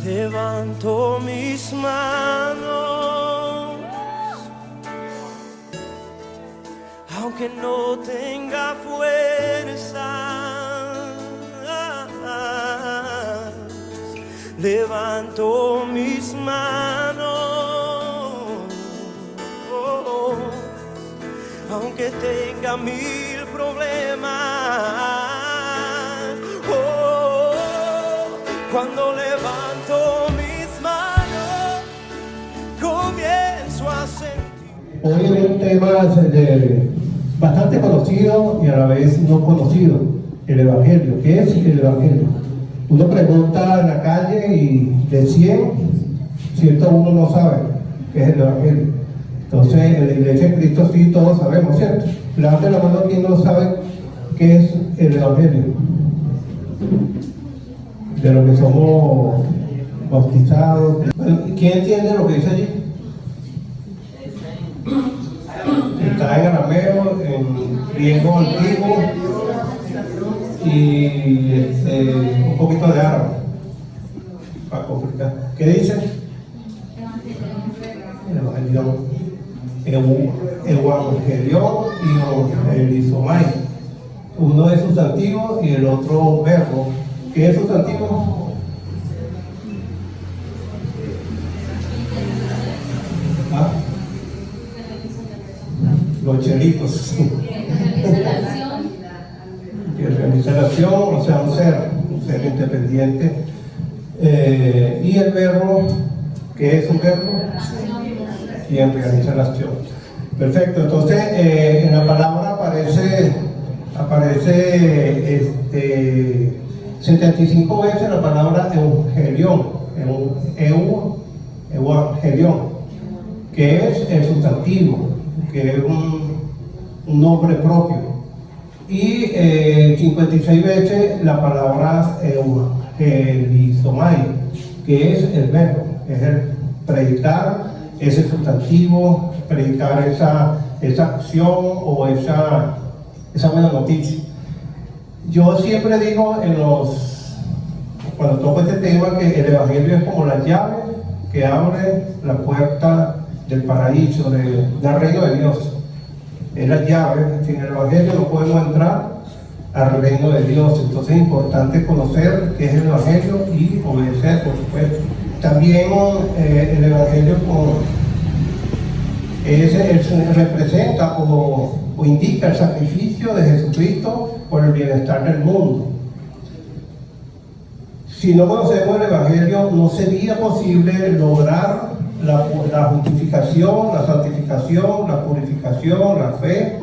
Levanto mis manos, aunque no tenga fuerza. Levanto mis manos, aunque tenga mil problemas. Cuando levanto mis manos, comienzo a sentir. Hoy es un tema bastante conocido y a la vez no conocido, el Evangelio. ¿Qué es el Evangelio? Uno pregunta en la calle y de 100, cierto, uno no sabe qué es el Evangelio. Entonces, en la Iglesia de Cristo sí todos sabemos, ¿cierto? Levante la mano quien no sabe qué es el Evangelio. De los que somos bautizados. ¿Quién entiende lo que dice allí? Está en arameo, en griego antiguo y un poquito de árabe para complicar. ¿Qué dice? Evangelión y evangelizomai. Uno es sustantivo y el otro verbo. ¿Qué es sustantivo? ¿Ah? Los chelitos. Y realización, o sea, un ser independiente. Y el verbo, ¿qué es un verbo? Y realiza la acción. Perfecto, entonces en la palabra aparece 75 veces la palabra evangelión, que es el sustantivo, que es un nombre propio, y 56 veces la palabra evangelizomai, que es el verbo, es el predicar ese sustantivo, predicar esa acción o esa buena noticia. Yo siempre digo cuando toco este tema que el Evangelio es como la llave que abre la puerta del paraíso, del reino de Dios. Es la llave, sin el Evangelio no podemos entrar al reino de Dios. Entonces es importante conocer qué es el Evangelio y obedecer, por supuesto. También el Evangelio representa o indica el sacrificio de Jesucristo por el bienestar del mundo. Si no conocemos el Evangelio, no sería posible lograr la justificación, la santificación, la purificación, la fe,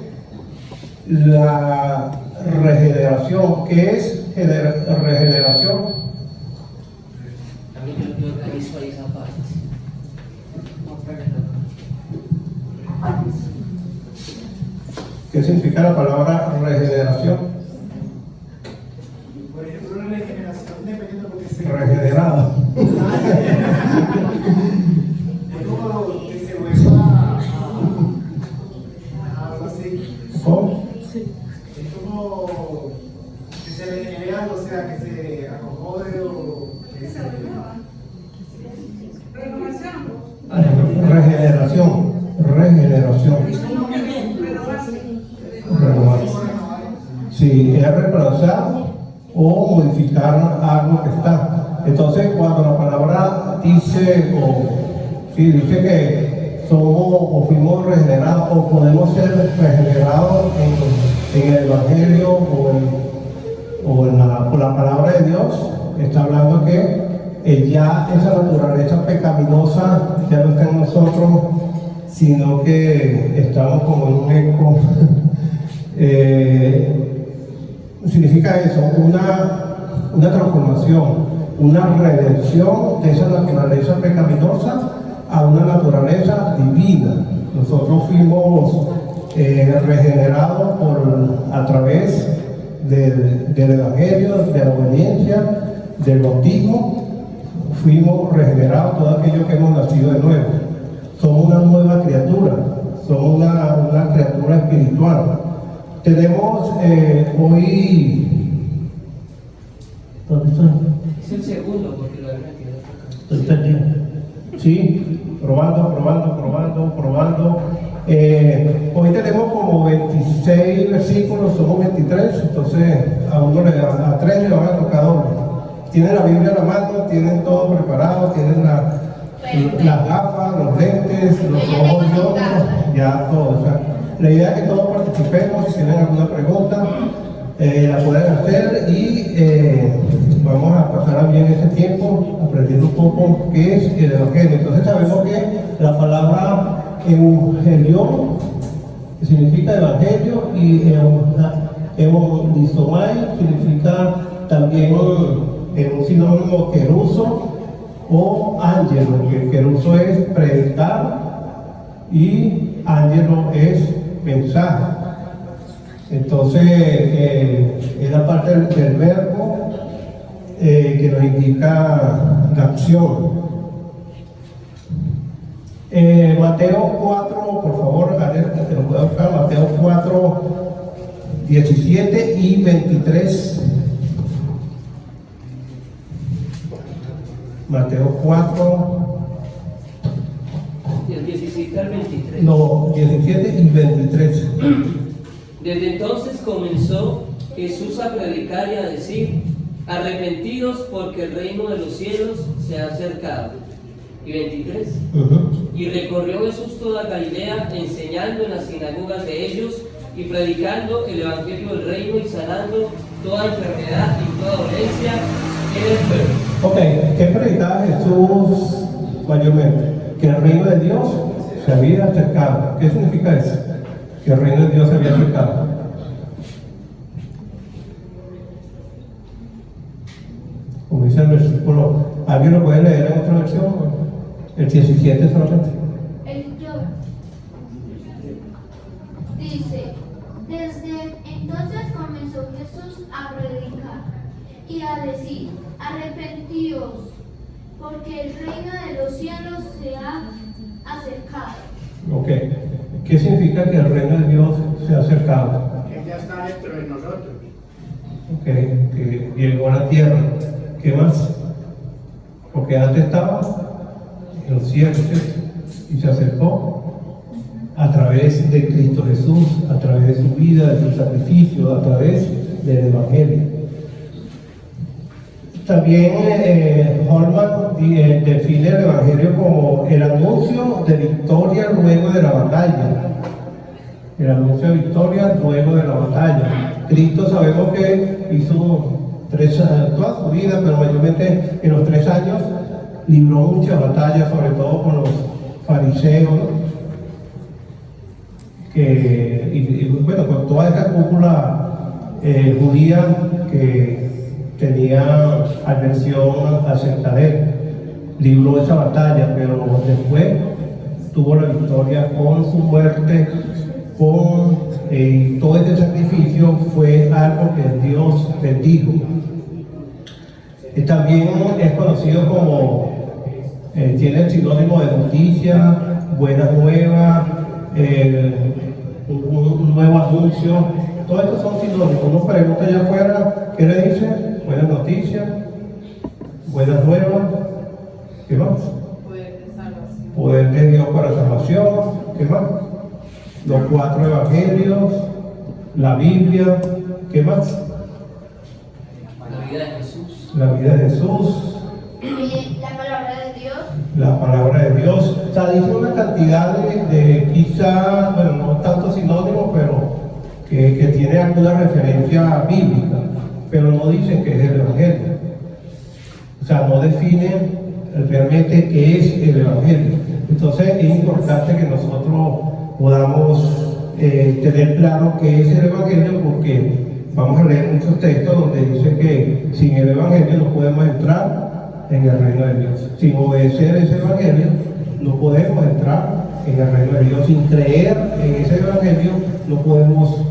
la regeneración. ¿Qué es regeneración? Yo organizo esa parte. ¿Qué significa la palabra regeneración? Por ejemplo, una regeneración dependiendo de lo que sea. Regenerado. Es como que se vuelva algo así. ¿Cómo? Es como que se regenere algo, o sea, que se acomode o que se... Regeneración. Sí, es reemplazar o modificar algo que está. Entonces, cuando la palabra dice que somos o fuimos regenerados o podemos ser regenerados en el Evangelio por la palabra de Dios, está hablando que ya esa naturaleza pecaminosa ya no está en nosotros, sino que estamos como en un eco. Significa eso, una transformación, una redención de esa naturaleza pecaminosa a una naturaleza divina. Nosotros fuimos regenerados a través del Evangelio, de la obediencia, del bautismo. Fuimos regenerados, todo aquello que hemos nacido de nuevo. Somos una nueva criatura, somos una criatura espiritual. Tenemos hoy... Es el segundo, porque lo he metido acá. ¿Estoy entendiendo? Sí, probando. Hoy tenemos como 26 versículos, somos 23, entonces a 3 le van a tocar doble. Tienen la Biblia en la mano, tienen todo preparado, tienen las gafas, los lentes, los ojos yondos, ya todo. O sea, la idea es que todos participemos. Si tienen alguna pregunta, la pueden hacer y vamos a pasar bien este tiempo aprendiendo un poco qué es el Evangelio. Entonces sabemos que la palabra Evangelio significa Evangelio y Evangelizomai significa también un sinónimo queruso o ángelo, que queruso es predicar y ángelo es mensaje. Entonces es la parte del verbo que nos indica la acción. Mateo 4, por favor, te lo voy a buscar, Mateo 4, 17 y 23. Mateo 4. Del 17 al 23. No, 17 y 23. Desde entonces comenzó Jesús a predicar y a decir: arrepentidos porque el reino de los cielos se ha acercado. Y 23. Y recorrió Jesús toda Galilea, enseñando en las sinagogas de ellos y predicando el evangelio del reino y sanando toda enfermedad y toda dolencia en el pueblo. Ok, ¿qué predicaba Jesús mayormente? Que el reino de Dios se había acercado. ¿Qué significa eso? Que el reino de Dios se había acercado. Como dice el versículo, ¿alguien lo puede leer en otra versión? El 17 solamente. Dice: desde entonces comenzó Jesús a predicar y a decir: arrepentíos, porque el reino de los cielos se ha acercado. Ok. ¿Qué significa que el reino de Dios se ha acercado? Que ya está dentro de nosotros. Ok, que llegó a la tierra. ¿Qué más? Porque antes estaba en los cielos, ¿cierto? Y se acercó a través de Cristo Jesús, a través de su vida, de su sacrificio, a través del Evangelio. También Holman define el Evangelio como el anuncio de victoria luego de la batalla. El anuncio de victoria luego de la batalla. Cristo sabemos que hizo toda su vida, pero mayormente en los 3 años, libró muchas batallas, sobre todo con los fariseos, y bueno, con toda esta cúpula judía que tenía aversión acerca de él. Libró esa batalla, pero después tuvo la victoria con su muerte, con todo este sacrificio fue algo que Dios bendijo. También es conocido como, tiene el sinónimo de noticia, buena nueva, un nuevo anuncio. Todos estos son sinónimos. Uno pregunta allá afuera, ¿qué le dice? Buena noticia, buena nueva, ¿qué más? Poder de Dios para salvación, ¿qué más? Los 4 evangelios, la Biblia, ¿qué más? La vida de Jesús. La vida de Jesús. La palabra de Dios. La palabra de Dios. O sea, dice una cantidad de quizá, bueno, no tanto sinónimos, pero que tiene alguna referencia bíblica, pero no dice que es el Evangelio. O sea, no define realmente qué es el Evangelio. Entonces es importante que nosotros podamos tener claro qué es el Evangelio, porque vamos a leer muchos textos donde dice que sin el Evangelio no podemos entrar en el reino de Dios. Sin obedecer ese Evangelio no podemos entrar en el reino de Dios. Sin creer en ese Evangelio no podemos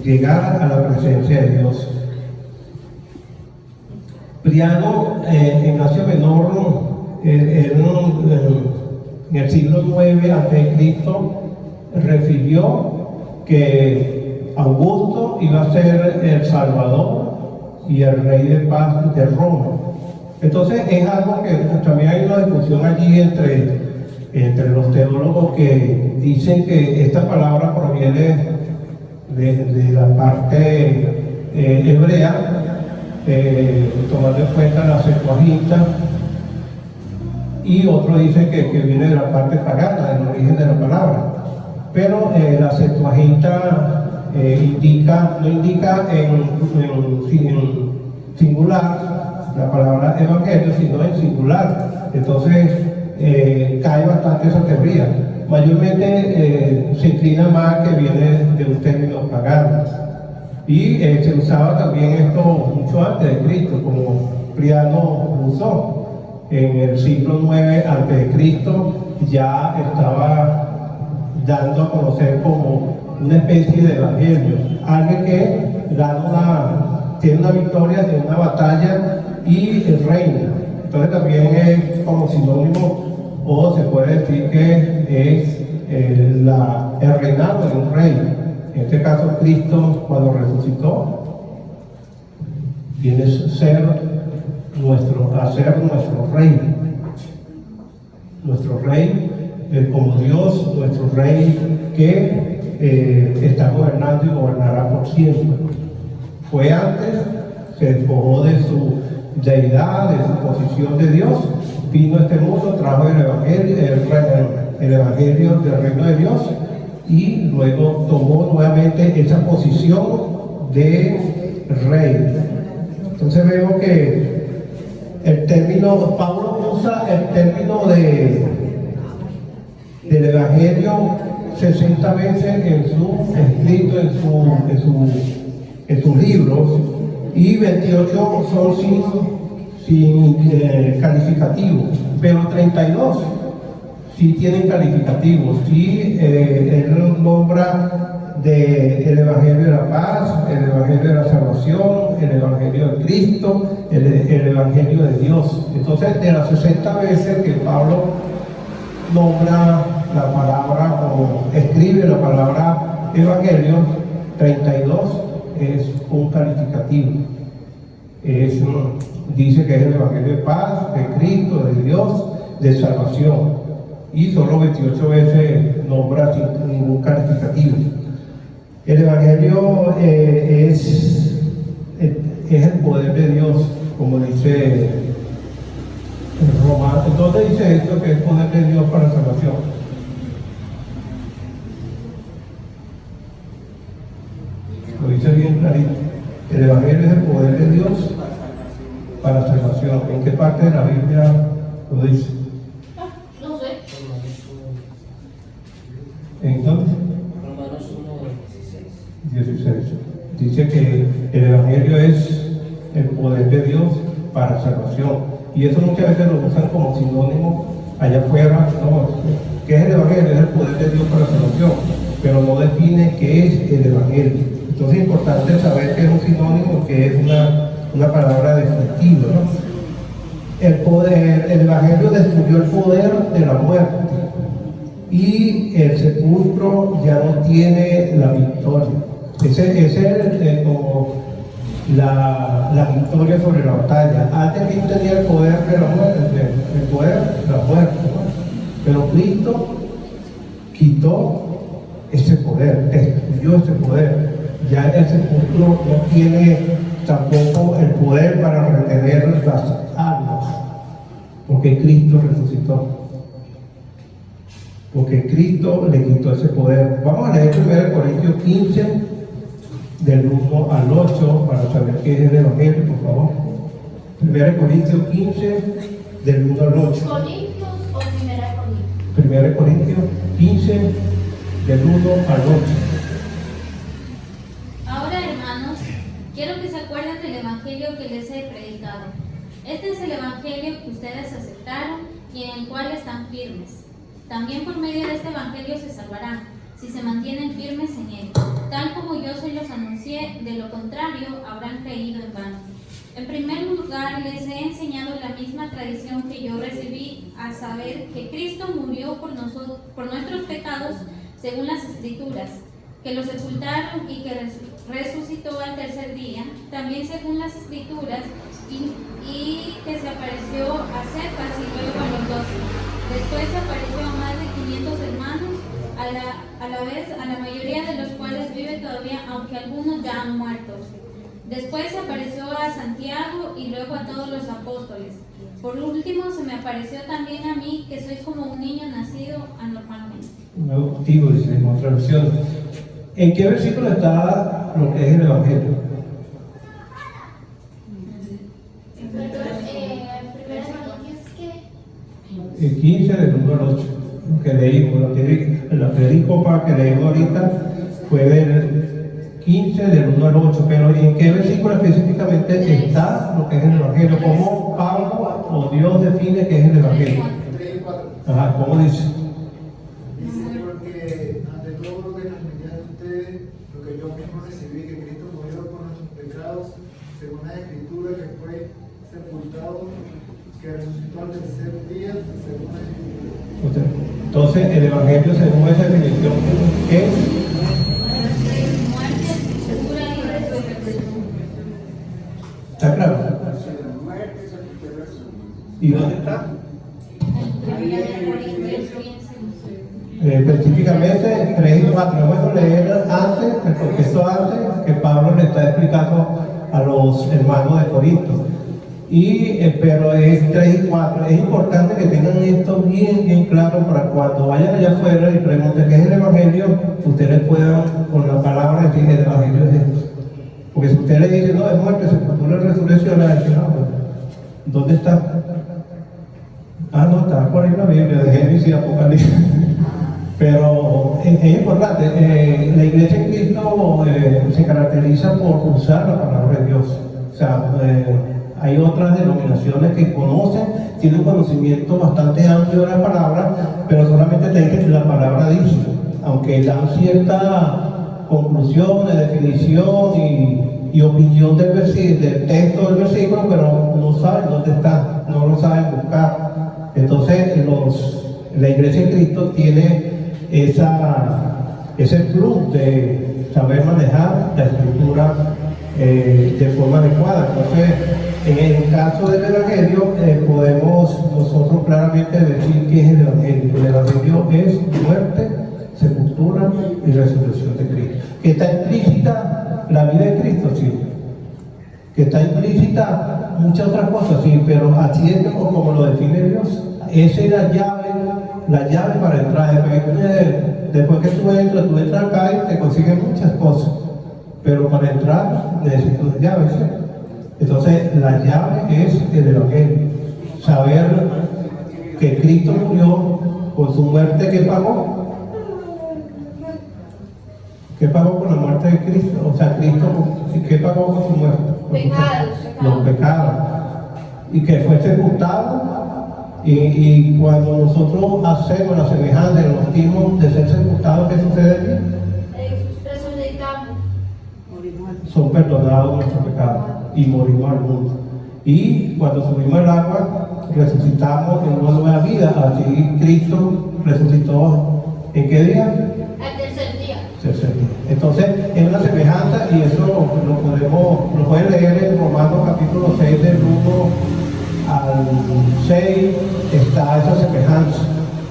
llegar a la presencia de Dios. Priano, en Asia Menor, en el siglo IX a.C., refirió que Augusto iba a ser el Salvador y el rey de paz de Roma. Entonces es algo que también hay una discusión allí entre los teólogos que dicen que esta palabra proviene de la parte hebrea, tomando en cuenta la Septuaginta, y otro dice que viene de la parte pagana, del origen de la palabra. Pero la Septuaginta no indica en singular la palabra evangelio, sino en singular. Entonces cae bastante esa teoría. Mayormente se inclina más que viene de un término pagano. Y se usaba también esto mucho antes de Cristo, como Priano lo usó. En el siglo IX a.C. ya estaba dando a conocer como una especie de evangelio, alguien que tiene una victoria en una batalla y reina. Entonces también es como sinónimo, o se puede decir que es el reinado de un rey. En este caso, Cristo, cuando resucitó, viene a ser nuestro rey. Nuestro rey como Dios, nuestro rey que está gobernando y gobernará por siempre. Fue antes, se despojó de su deidad, de su posición de Dios, vino a este mundo, trajo el evangelio del reino de Dios y luego tomó nuevamente esa posición de rey. Entonces vemos que Pablo usa el término del evangelio 60 veces en su escrito, en sus libros, y 28 son sin calificativos, pero 32 sí tienen calificativos. Sí, él nombra el Evangelio de la paz, el Evangelio de la salvación, el Evangelio de Cristo, el Evangelio de Dios. Entonces, de las 60 veces que Pablo nombra la palabra o escribe la palabra Evangelio, 32 es un calificativo. Dice que es el Evangelio de paz, de Cristo, de Dios, de salvación. Y solo 28 veces nombra sin ningún calificativo. El Evangelio es el poder de Dios, como dice Romano. ¿Dónde dice esto que es el poder de Dios para la salvación? Lo dice bien clarito. El Evangelio es el poder de Dios para la salvación. ¿En qué parte de la Biblia lo dice? No sé. Entonces, Romanos 16. Dice que el Evangelio es el poder de Dios para salvación. Y eso muchas veces lo usan como sinónimo allá afuera. No, ¿qué es el Evangelio? Es el poder de Dios para salvación, pero no define qué es el Evangelio. Entonces es importante saber que es un sinónimo, que es una palabra definitiva, ¿no? El Evangelio destruyó el poder de la muerte y el sepulcro ya no tiene la victoria. Ese es como la victoria sobre la batalla. Antes Cristo tenía el poder de la muerte, el poder de la muerte, ¿no? Pero Cristo quitó ese poder, destruyó ese poder. Ya el sepulcro no tiene tampoco el poder para retener las almas, porque Cristo resucitó. Porque Cristo le quitó ese poder. Vamos a leer 1 Corintios 15, del 1 al 8, para saber qué es el Evangelio, por favor. 1 Corintios 15, del 1 al 8. ¿Corintios o 1 Corintios? 1 Corintios 15, del 1 al 8. Ahora, hermanos, quiero que se acuerden del Evangelio que les he predicado. Este es el Evangelio que ustedes aceptaron y en el cual están firmes. También por medio de este Evangelio se salvarán, si se mantienen firmes en él, tal como yo se los anuncié. De lo contrario, habrán creído en vano. En primer lugar, les he enseñado la misma tradición que yo recibí, a saber que Cristo murió por nuestros pecados según las Escrituras, que lo sepultaron y que resucitó al tercer día, también según las Escrituras, y que se apareció a Cefas y luego a los 12. Después se apareció a más de 500 hermanos, a la vez a la mayoría de los cuales vive todavía, aunque algunos ya han muerto. Después se apareció a Santiago y luego a todos los apóstoles. Por último, se me apareció también a mí, que soy como un niño nacido anormalmente. Nuevo cautivo, dice en otra versión. ¿En qué versículo está lo que es el Evangelio? El 15 del 1 al 8, que leímos, la perícopa que leímos ahorita fue del 15 del 1 al 8, pero ¿en qué versículo específicamente está lo que es el Evangelio? ¿Cómo Pablo o Dios define qué es el Evangelio? 3 y 4. Ajá, ¿cómo dice? Dice, porque ante todo lo que transmití a ustedes, lo que yo mismo recibí, que Cristo murió por nuestros pecados, según la Escritura, que fue sepultado, que resucitó al tercer día, según la Escritura. Entonces, el Evangelio, según esa definición, es Muerte, sepultura y resurrección. ¿está claro? ¿Y dónde está? Específicamente 3 y 4. Vamos a leer antes, el contexto antes, que Pablo le está explicando a los hermanos de Corinto. Pero es 3 y 4. Es importante que tengan esto bien claro para cuando vayan allá afuera y pregunten qué es el Evangelio, ustedes puedan con la palabra decir el Evangelio es esto. Porque si usted le dice, no, es muerte, sepultura y resurrección, le dice, no, pues, ¿dónde está? Ah, no, está por ahí en la Biblia, de Génesis y Apocalipsis. Pero es importante, la Iglesia en Cristo se caracteriza por usar la palabra de Dios. O sea, hay otras denominaciones que conocen, tienen un conocimiento bastante amplio de la palabra, pero solamente te dicen que la palabra dice, aunque dan cierta conclusión, definición y opinión del texto del versículo, pero no saben dónde está, no lo saben buscar. Entonces, la Iglesia en Cristo tiene ese plus de saber manejar la Escritura de forma adecuada. Entonces, en el caso del Evangelio, podemos nosotros claramente decir qué es el Evangelio. El Evangelio es muerte, sepultura y resurrección de Cristo. Que está implícita la vida de Cristo, sí. Que está implícita muchas otras cosas, sí, pero así es como lo define Dios. Esa es la llave para entrar. Después que tú entras acá y te consigues muchas cosas, pero para entrar necesitas llaves, ¿sí? Entonces, la llave es el Evangelio. Saber que Cristo murió por su muerte, ¿qué pagó? ¿Qué pagó por la muerte de Cristo? O sea, Cristo, ¿qué pagó por su muerte? Pecados. Los pecados. Y que fue sepultado. Y cuando nosotros hacemos la semejanza, el bautismo de ser sepultados, ¿qué sucede aquí? Resucitamos. Son perdonados nuestros pecados y morimos al mundo. Y cuando subimos el agua, resucitamos en una nueva vida. Así Cristo resucitó ¿en qué día? Al tercer día. Tercer día. Entonces, es una semejanza y eso lo pueden leer en Romanos capítulo 6 del 1 al 6 está esa semejanza,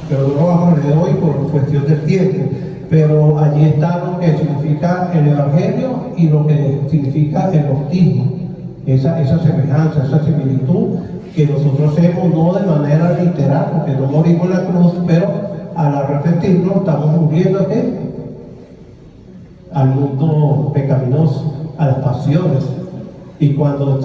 pero no lo vamos a leer hoy por cuestión del tiempo. Pero allí está lo que significa el Evangelio y lo que significa el bautismo, esa semejanza, esa similitud que nosotros hacemos no de manera literal, porque no morimos en la cruz, pero al arrepentirnos estamos muriendo ¿a qué? Al mundo pecaminoso, a las pasiones. Y cuando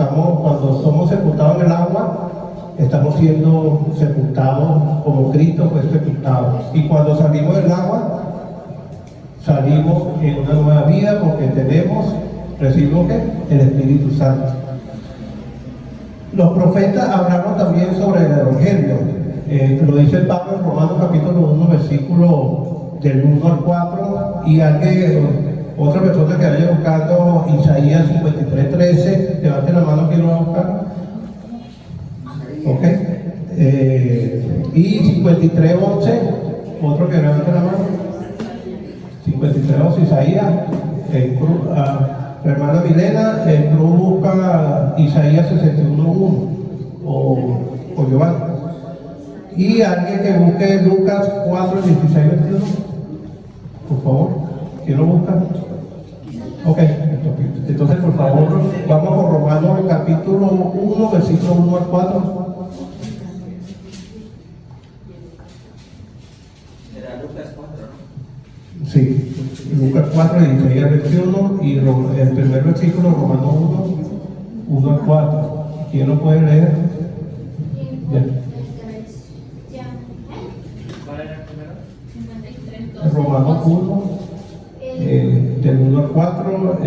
somos sepultados en el agua, estamos siendo sepultados como Cristo fue sepultado. Y cuando salimos del agua, salimos en una nueva vida porque recibimos el Espíritu Santo. Los profetas hablaron también sobre el Evangelio. Lo dice Pablo en Romanos capítulo 1, versículo del 1 al 4, y otra persona que vaya buscando Isaías 53:13, levante la mano que lo va a buscar. Ok. Y 53:11, otro que levante la mano. 53:11, Isaías, La hermana Milena tú busca Isaías 61.1 o Giovanni. Y alguien que busque Lucas 4, 16, 21. Por favor, ¿quién lo busca? Ok, entonces por favor, vamos con Romanos capítulo 1, versículo 1 al 4. Era Lucas 4, ¿no? Sí, Lucas 4, 16 al 21 y el primer versículo, Romanos 1 al 4. ¿Quién lo puede leer? Ya. ¿Cuál era el primero? 53, Romanos 1, del 1 al 4.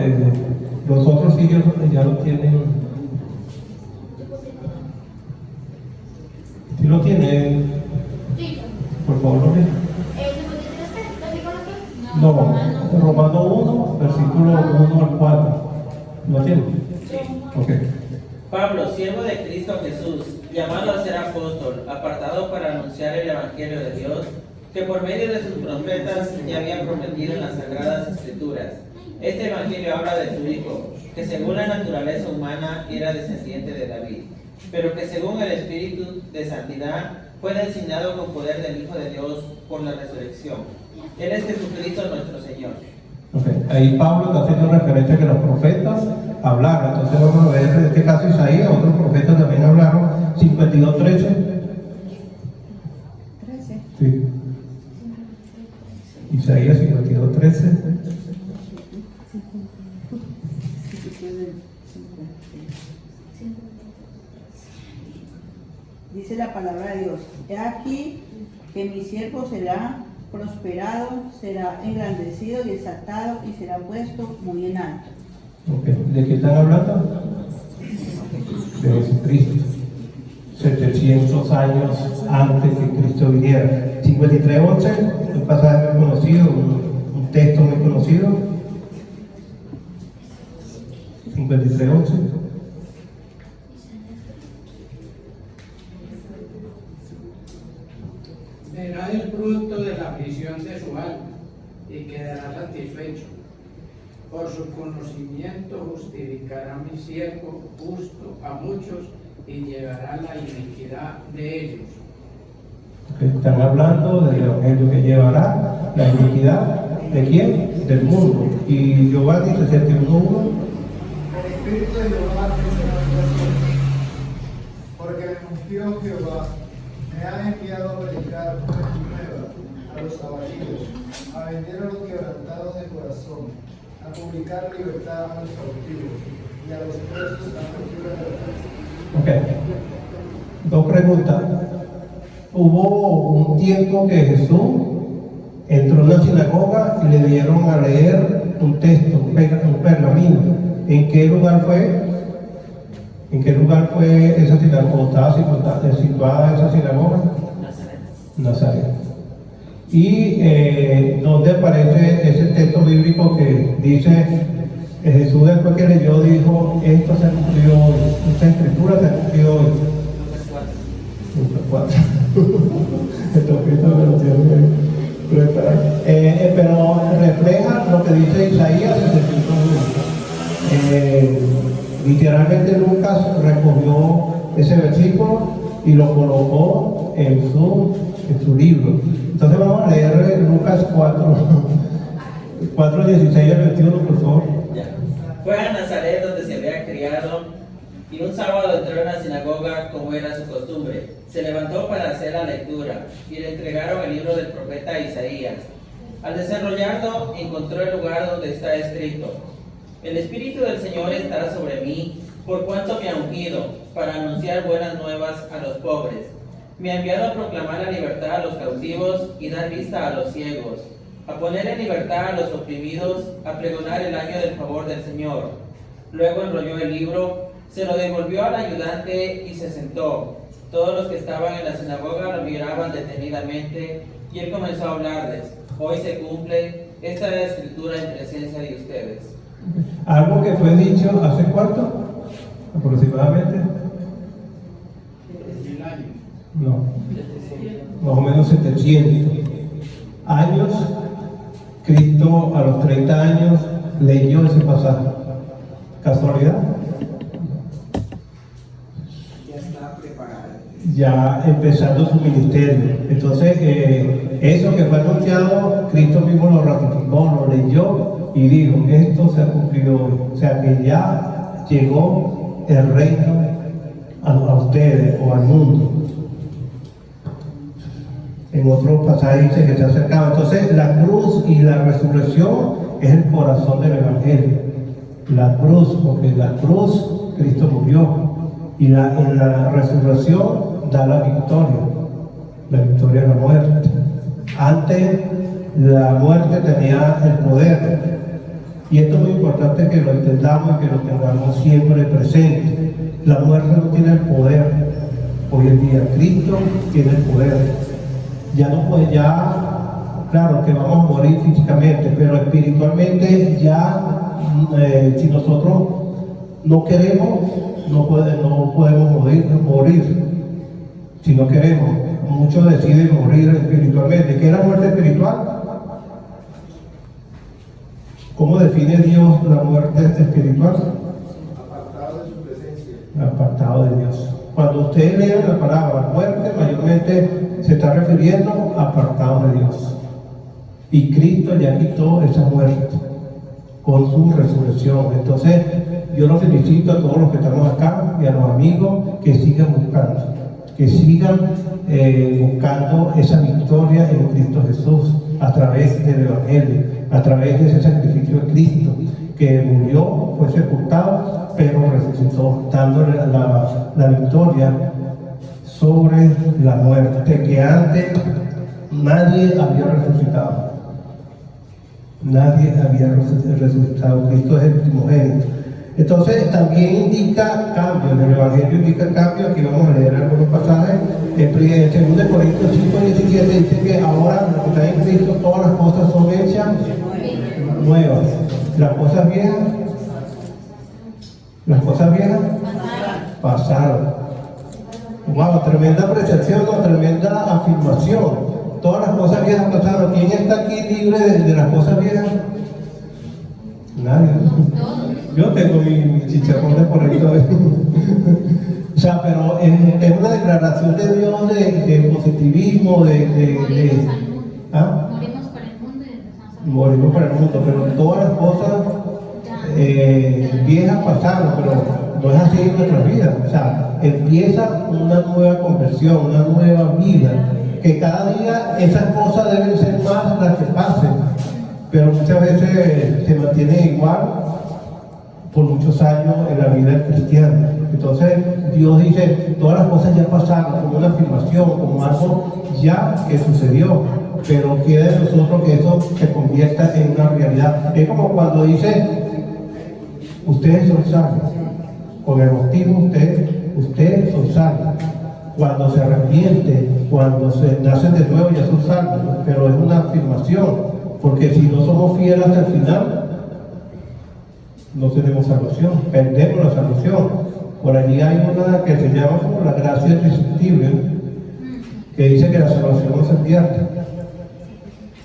Los otros sí ya lo tienen. ¿Sí lo tienen? Sí. Por favor, lo leen. No, Romano 1, versículo 1 al 4. ¿Lo tienen? Ok. Pablo, siervo de Cristo Jesús, llamado a ser apóstol, apartado para anunciar el Evangelio de Dios, que por medio de sus profetas ya había prometido en las Sagradas Escrituras. Este Evangelio habla de su Hijo, que según la naturaleza humana era descendiente de David, pero que según el Espíritu de Santidad fue designado con poder del Hijo de Dios por la resurrección. Él es Jesucristo nuestro Señor. Okay. Ahí Pablo está haciendo referencia a que los profetas hablaron. Entonces vamos a ver en este caso Isaías, otros profetas también hablaron. 52:13. Sí. Isaías 52:13. Dice la palabra de Dios: he aquí que mi siervo será prosperado, será engrandecido y exaltado y será puesto muy en alto. Okay. ¿De qué están hablando? De Jesucristo. 700 años antes que Cristo viniera. 53:11, un pasaje muy conocido, un texto muy conocido. 53:11. Verá el fruto de la aflicción de su alma y quedará satisfecho. Por su conocimiento justificará mi siervo justo a muchos y llevará la iniquidad de ellos. Están hablando del evangelio que llevará la iniquidad de quién? Del mundo. Y Giovanni 61:1. El Espíritu de Jehová es en mí, porque me ungió Jehová, me ha enviado a predicar buenas nuevas a los abatidos, a vender a los quebrantados de corazón, a publicar libertad a los cautivos y a los presos a apertura de la cárcel. Ok. Dos preguntas. Hubo un tiempo que Jesús entró en la sinagoga y le dieron a leer un texto, un pergamino. ¿En qué lugar fue? ¿En qué lugar fue esa sinagoga? ¿Estaba situada esa sinagoga? Nazaret. ¿Y dónde aparece ese texto bíblico que dice Jesús después que leyó dijo, esto se cumplió hoy, esta escritura se cumplió hoy? Lucas 4. Estos textos me lo tienen preparados. Pero refleja lo que dice Isaías 61. Literalmente Lucas recogió ese versículo y lo colocó en su libro. Entonces vamos a leer Lucas 4, 16 al 21, por favor. Ya. Fue a Nazaret donde se había criado y un sábado entró en la sinagoga como era su costumbre. Se levantó para hacer la lectura y le entregaron el libro del profeta Isaías. Al desarrollarlo encontró el lugar donde está escrito: el Espíritu del Señor está sobre mí, por cuanto me ha ungido para anunciar buenas nuevas a los pobres. Me ha enviado a proclamar la libertad a los cautivos y dar vista a los ciegos, a poner en libertad a los oprimidos, a pregonar el año del favor del Señor. Luego enrolló el libro, se lo devolvió al ayudante y se sentó. Todos los que estaban en la sinagoga lo miraban detenidamente y él comenzó a hablarles: hoy se cumple esta escritura en presencia de ustedes. Algo que fue dicho hace cuánto, aproximadamente. 1000 años. No, más o menos 700 años. Cristo a los 30 años leyó ese pasaje ¿Casualidad? Ya está preparado. Ya empezando su ministerio. Entonces, eso que fue anunciado, Cristo mismo lo ratificó, lo leyó y dijo, esto se ha cumplido hoy. O sea que ya llegó el reino a ustedes o al mundo. En otro pasaje dice que se ha acercado. Entonces, la cruz y la resurrección es el corazón del Evangelio. La cruz, porque la cruz, Cristo murió. Y en la resurrección da la victoria a la muerte. Antes la muerte tenía el poder. Y esto es muy importante que lo entendamos y que lo tengamos siempre presente. La muerte no tiene el poder. Hoy en día Cristo tiene el poder. Ya no puede, claro que vamos a morir físicamente, pero espiritualmente ya, si nosotros no queremos, no podemos morir. Si no queremos, muchos deciden morir espiritualmente. ¿Qué es la muerte espiritual? ¿Cómo define Dios la muerte espiritual? Apartado de su presencia. Apartado de Dios. Cuando ustedes lean la palabra muerte, mayormente se está refiriendo a apartado de Dios. Y Cristo ya quitó esa muerte con su resurrección. Entonces, yo los felicito a todos los que estamos acá y a los amigos que sigan buscando. Que sigan buscando esa victoria en Cristo Jesús a través del Evangelio, a través de ese sacrificio de Cristo, que murió, fue sepultado, pero resucitó, dándole la victoria sobre la muerte, que antes nadie había resucitado. Nadie había resucitado. Cristo es el primogénito. Entonces también indica cambio, en el Evangelio indica cambio. Aquí vamos a leer algunos pasajes. En 2 Corintios 5:17 dice que ahora lo que está en Cristo, todas las cosas son hechas nuevas. Las cosas viejas pasaron. Wow, tremenda apreciación, tremenda afirmación. Todas las cosas viejas pasaron. ¿Quién está aquí libre de las cosas viejas? Nadie. Yo tengo mi chicharrón de por ahí todavía. O sea, pero es una declaración de Dios de positivismo, ¿ah? Morimos para el mundo y empezamos a Morimos para el mundo, pero todas las cosas viejas pasaron, pero no es así en nuestra vida. O sea, empieza una nueva conversión, una nueva vida, que cada día esas cosas deben ser más las que pasen, pero muchas veces se mantienen igual por muchos años en la vida cristiana. Entonces Dios dice, todas las cosas ya pasaron, como una afirmación, como algo ya que sucedió, pero queda de nosotros que eso se convierta en una realidad. Es como cuando dice, ustedes son salvos, con el bautismo ustedes son salvos. Cuando se arrepiente, cuando se nacen de nuevo ya son salvos, pero es una afirmación, porque si no somos fieles hasta el final, no tenemos salvación, perdemos la salvación. Por allí hay una que se llama como la gracia irresistible, que dice que la salvación no se pierde.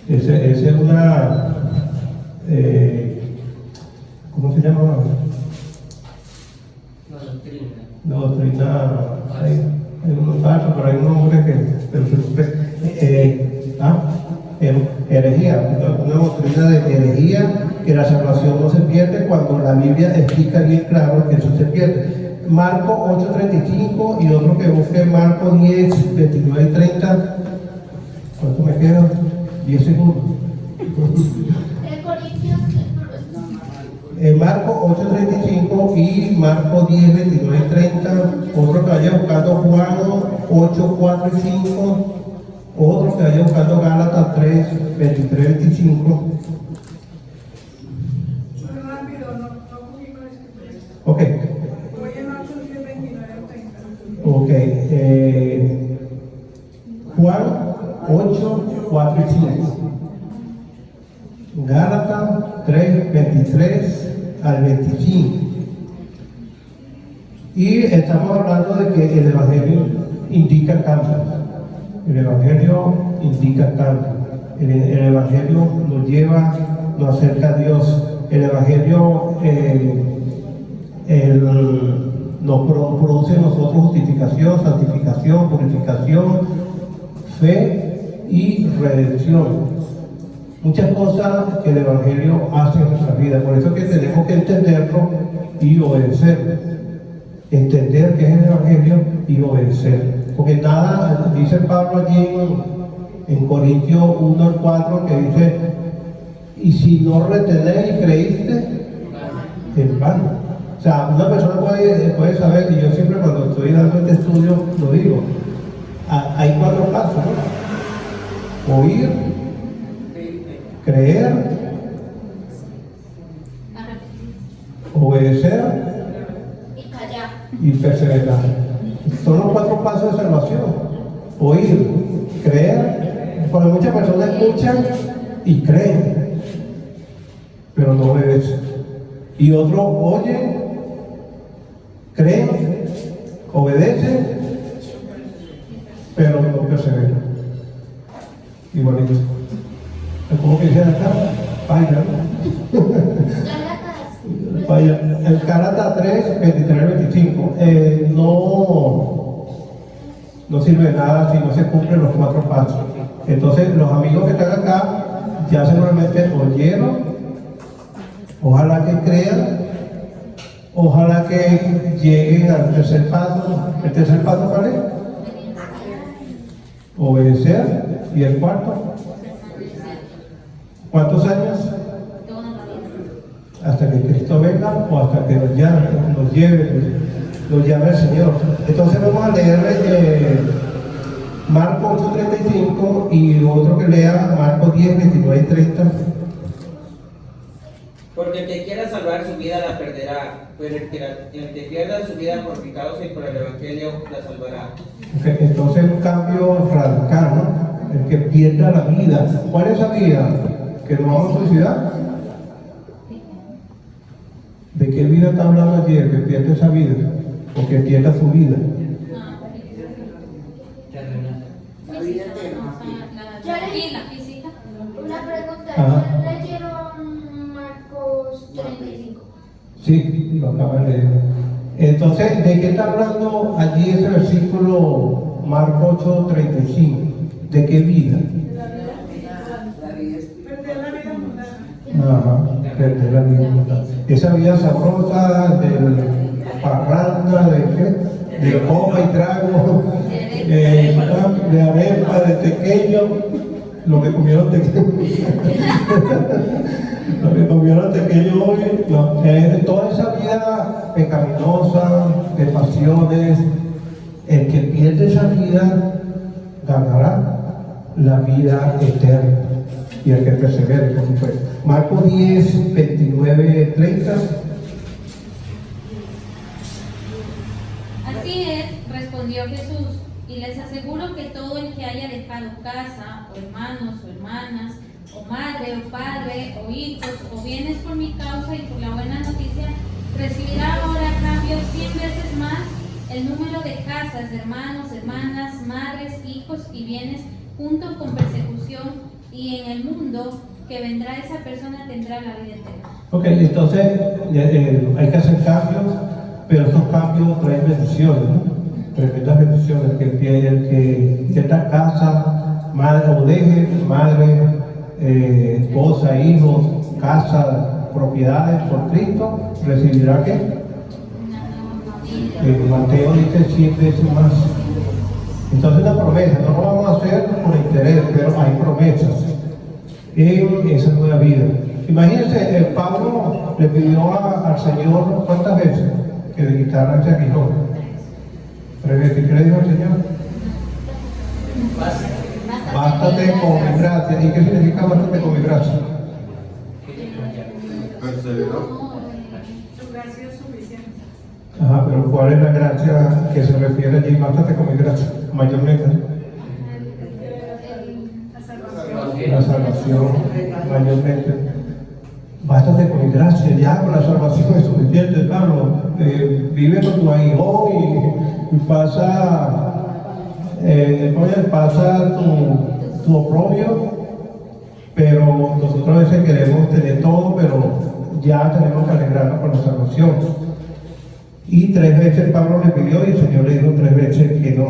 Esa es una, ¿cómo se llama? La doctrina, hay unos datos, pero hay un nombre herejía, una doctrina de herejía, que la salvación no se pierde, cuando la Biblia explica bien claro que eso se pierde. Marcos 8:35 y otro que busque Marcos 10:29 y 30. ¿Cuánto me queda? 10 segundos. Marcos 8:35 y Marcos 10:29 y 30. Otro que vaya buscando Juan 8:4 y 5. Otro que vaya buscando Gálatas 3:23 y 25. Ok. Ok. Juan 8:4 y 5. Gálatas 3:23 al 25. Y estamos hablando de que el Evangelio indica cambio. El Evangelio indica cambio. El Evangelio nos lleva, nos acerca a Dios. El Evangelio nos produce en nosotros justificación, santificación, purificación, fe y redención. Muchas cosas que el Evangelio hace en nuestra vida, por eso es que tenemos que entenderlo y obedecerlo. Entender qué es el Evangelio y obedecer. Porque nada, dice Pablo allí en Corintios 1:4, que dice, y si no retenéis y creíste, en vano. O sea, una persona puede saber, y yo siempre cuando estoy dando este estudio lo digo, hay 4 pasos, ¿no? Oír, creer, obedecer Y callar. y perseverar. Son los 4 pasos de salvación. Oír, creer, porque muchas personas escuchan y creen, pero no obedecen. Y otros oyen, creen, obedecen, pero no perseveran. Igualito. ¿Cómo que dicen acá? Vaya, ¿no? Vaya, el Gálatas 3, 23, 25, no sirve de nada si no se cumplen los 4 pasos. Entonces, los amigos que están acá ya seguramente oyeron, ojalá que crean, ojalá que lleguen al tercer paso. ¿El tercer paso cuál es? Obedecer. ¿Y el cuarto? ¿Cuántos años? Hasta que Cristo venga o hasta que nos llame el Señor. Entonces vamos a leer Marcos 8:35 y otro que lea Marcos 10, 29 y 30. Porque el que quiera salvar su vida la perderá, pero el que pierda su vida por mi causa y por el Evangelio la salvará. Okay, entonces un cambio radical, ¿no? El que pierda la vida. ¿Cuál es esa vida? ¿Que nos vamos a suicidar? ¿De qué vida está hablando allí? El que pierde esa vida o que pierda su vida. La vida eterna. La física. Una pregunta, Ajá. ¿ya leyeron Marcos 35? Sí, lo acaba de leer. Entonces, ¿de qué está hablando allí ese versículo Marcos 8:35? ¿De qué vida? Ajá, perder la vida mundana. Esa vida sabrosa de parranda, de copa y trago, de arepa, de tequeño, lo que comieron tequeño. Lo que comieron tequeño hoy, no, toda esa vida pecaminosa, de pasiones, el que pierde esa vida ganará la vida eterna. Y el que persevere, por supuesto. Marcos 10, 29, 30. Así es, respondió Jesús, y les aseguro que todo el que haya dejado casa, o hermanos, o hermanas, o madre, o padre, o hijos, o bienes por mi causa y por la buena noticia, recibirá ahora a cambio 100 veces más el número de casas, hermanos, hermanas, madres, hijos y bienes, junto con persecución, y en el mundo que vendrá esa persona tendrá la vida eterna. Ok, entonces hay que hacer cambios, pero esos cambios traen bendiciones, ¿no? Tremendas bendiciones. El que esta casa, madre o deje, madre, esposa, hijos, casa, propiedades por Cristo, recibirá ¿qué? Mateo dice 100 veces más. Entonces una promesa, no lo vamos a hacer por interés, pero hay promesas en esa nueva vida. Imagínense, Pablo le pidió al Señor ¿cuántas veces? Que le quitara ese aguijón. 3 veces. ¿Qué le dijo al Señor? Bástate con mi gracia. ¿Y qué significa bástate con mi gracia? Su gracia es suficiente. Ajá, pero ¿cuál es la gracia que se refiere allí? Bástate con mi gracia, mayormente. La salvación, mayormente. Bástate con mi gracia, ya con la salvación es suficiente, Pablo. Vive con tu aguijón y pasa, pasa tu oprobio, pero nosotros a veces queremos tener todo, pero ya tenemos que alegrarnos con la salvación. Y 3 veces Pablo le pidió y el Señor le dijo 3 veces que no.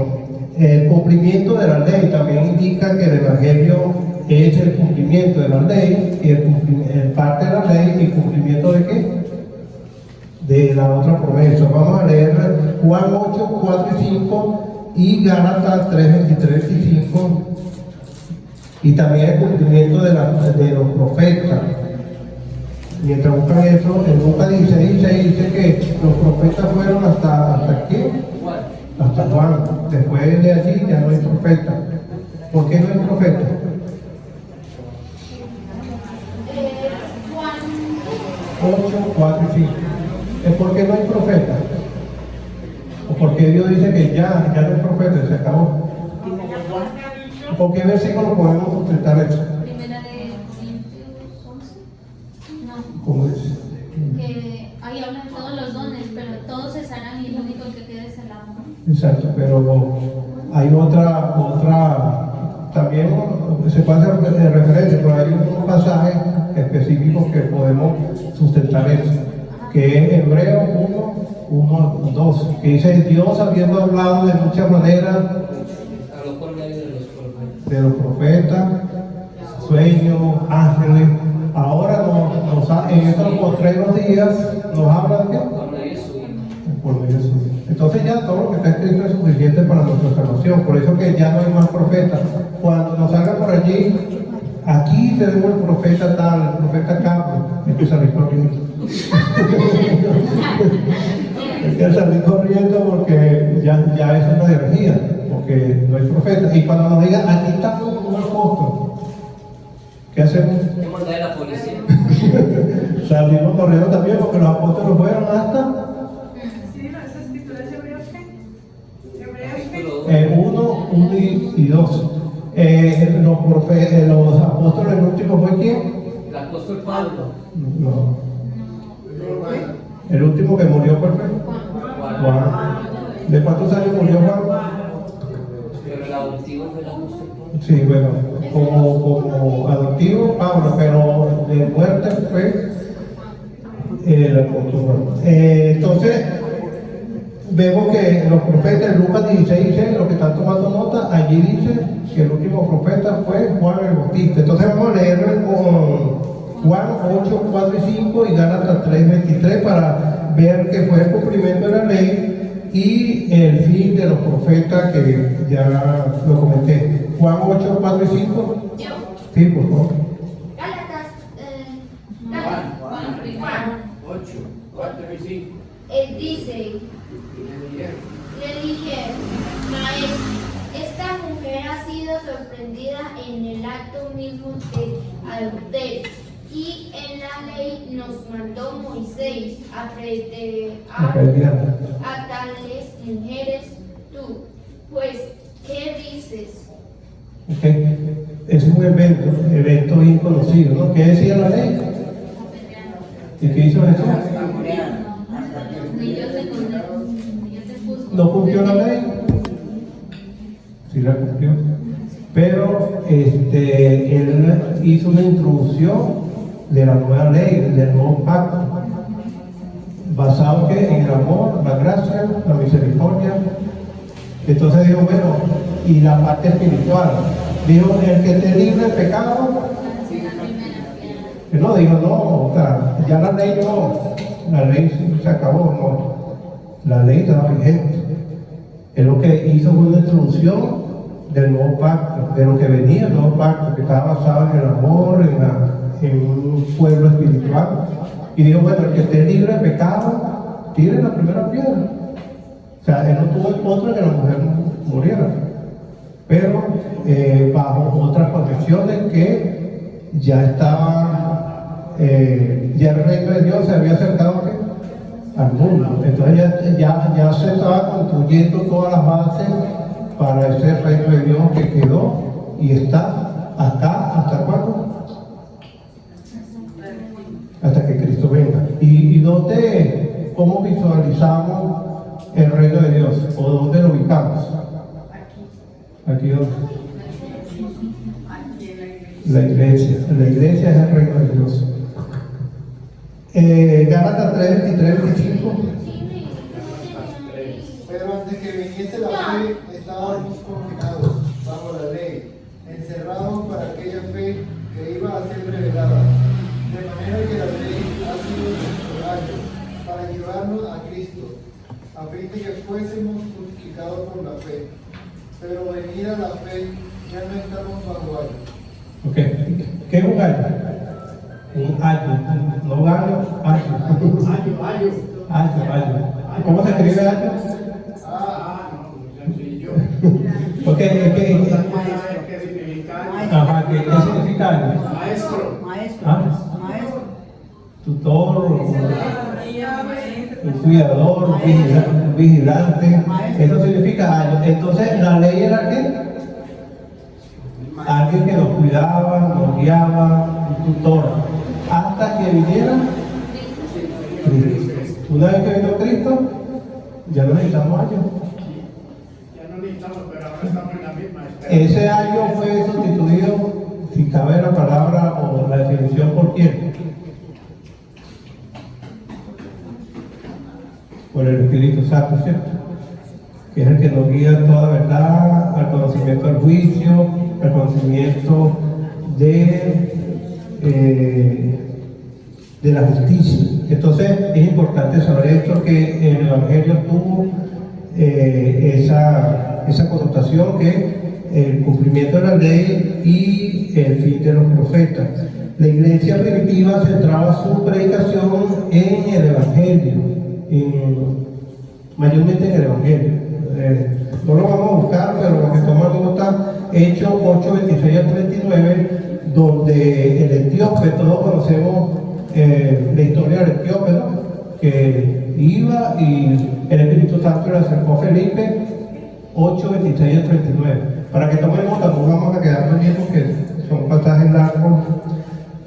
El cumplimiento de la ley también indica que el Evangelio es el cumplimiento de la ley, y el parte de la ley y cumplimiento de qué? De la otra promesa. Vamos a leer Juan 8, 4 y 5 y Gálatas 3, 23 y 5. Y también el cumplimiento de los profetas. Mientras buscan eso, en Lucas 16 dice que los profetas fueron hasta ¿qué? Hasta Juan. Después de allí ya no hay profeta. ¿Por qué no hay profeta? Juan 8, 4 y 5. ¿Es porque no hay profeta? ¿O porque Dios dice que ya no hay profeta, se acabó? ¿Por qué versículo podemos sustentar eso? Primera de Corintios 11. No, ¿Cómo dice? que ahí hablan de todos los dones, pero todos cesarán y lo único que queda es el amor. Exacto, pero hay otra, también se puede hacer referencia, pero hay un pasaje específico que podemos sustentar eso, que es Hebreos 1, 2, que dice: Dios, habiendo hablado de muchas maneras Habló por medio de los profetas, sueños, ángeles, ahora en estos postreros días nos habla de qué? por medio de su Hijo. Por medio de su Hijo. Entonces ya todo lo que está escrito es suficiente para nuestra salvación. Por eso que ya no hay más profetas. Cuando nos salga por allí, aquí tenemos el profeta tal, el profeta Carlos, hay que salir corriendo. Hay que salir corriendo porque ya esa es una herejía, porque no hay profeta. Y cuando nos digan, aquí está un apóstol, ¿qué hacemos? ¿Qué manda de la policía? Salimos corriendo también porque los apóstoles fueron hasta Sí, no, esa escritura es Hebreos qué? Hebreos Capítulo 1 y 2. Los apóstoles, el último fue quién? El apóstol Pablo. No. El último que murió fue Juan. ¿De cuántos años murió Juan? Pero el adoptivo fue el apóstol Pablo. Sí, bueno, como adoptivo Pablo, pero de muerte fue el apóstol Juan. Entonces, vemos que los profetas en Lucas 16 dice, los que están tomando nota, allí dice que el último profeta fue Juan el Bautista. Entonces vamos a leer con Juan 8, 4 y 5 y Gálatas 3, 23 para ver que fue el cumplimiento de la ley y el fin de los profetas que ya lo comenté. Juan 8, 4 y 5. Yo. Sí, por favor. Gálatas, Juan primero. 8, 4 y 5. él dice, Le le dijeron, maestro, esta mujer ha sido sorprendida en el acto mismo de adulterio, y en la ley nos mandó Moisés a apedrear a tales mujeres. Tú, pues, ¿qué dices? Okay. Ese es un evento bien conocido, ¿no? ¿Qué decía la ley? ¿Y qué hizo Jesús? Ni yo te condeno, ni yo te juzgo. ¿No cumplió la ley? Sí la cumplió. Pero él hizo una introducción de la nueva ley, del nuevo pacto, basado en el amor, la gracia, la misericordia. Entonces dijo, bueno, y la parte espiritual. Dijo, el que te libre de pecado. Él no dijo, no, o sea, ya la ley no, la ley se acabó, no. La ley estaba vigente. Él lo que hizo fue una introducción del nuevo pacto, de lo que venía el nuevo pacto, que estaba basado en el amor, en un pueblo espiritual. Y dijo, bueno, el que esté libre de pecado, tire la primera piedra. O sea, él no tuvo en contra de que la mujer muriera, pero bajo otras condiciones que ya estaba, ya el reino de Dios se había acercado al mundo. Entonces ya se estaba construyendo todas las bases para ese reino de Dios que quedó y está ¿hasta cuándo? Hasta que Cristo venga. ¿Y dónde, cómo visualizamos el reino de Dios? ¿O dónde lo ubicamos? Aquí donde. La iglesia. La iglesia es el reino de Dios. Gálatas 3, 23, 25. que viniese la fe, estábamos confinados bajo la ley, encerrados para aquella fe que iba a ser revelada. De manera que la ley ha sido nuestro ayo para llevarnos a Cristo, a fin de que fuésemos justificados por la fe. Pero venida la fe, ya no estamos bajo ayo. Ok, ¿qué es un ayo? Un ayo, no gallo, ayo. Ayo. ¿Cómo se escribe ayo? Sencillo. Ok, ¿qué Maestro. significa ayo? Maestro. Maestro. Ah. Maestro. Tutor, un cuidador, un vigilante, eso significa ayo. Entonces, ¿la ley era qué? Alguien que nos cuidaba, nos guiaba, un tutor, hasta que viniera Cristo. Una vez que vino Cristo, ya no necesitamos años. Ya no necesitamos, pero ahora estamos en la misma espera. Ese año fue sustituido, si cabe la palabra o la definición, ¿por quién? Por el Espíritu Santo, ¿cierto? Que es el que nos guía a toda verdad, al conocimiento del juicio, al conocimiento de la justicia. Entonces es importante saber esto, que el Evangelio tuvo esa connotación, que el cumplimiento de la ley y el fin de los profetas. La iglesia primitiva centraba su predicación en el Evangelio, mayormente en el Evangelio. No lo vamos a buscar, pero lo que toma nota, Hechos 8, 26 al 39, donde el etíope, todos conocemos la historia del etíope, ¿no? Que iba y el Espíritu Santo le acercó a Felipe, 8, 26 al 39. Para que tomen nota, no vamos a quedar pendientes porque son pasajes largos.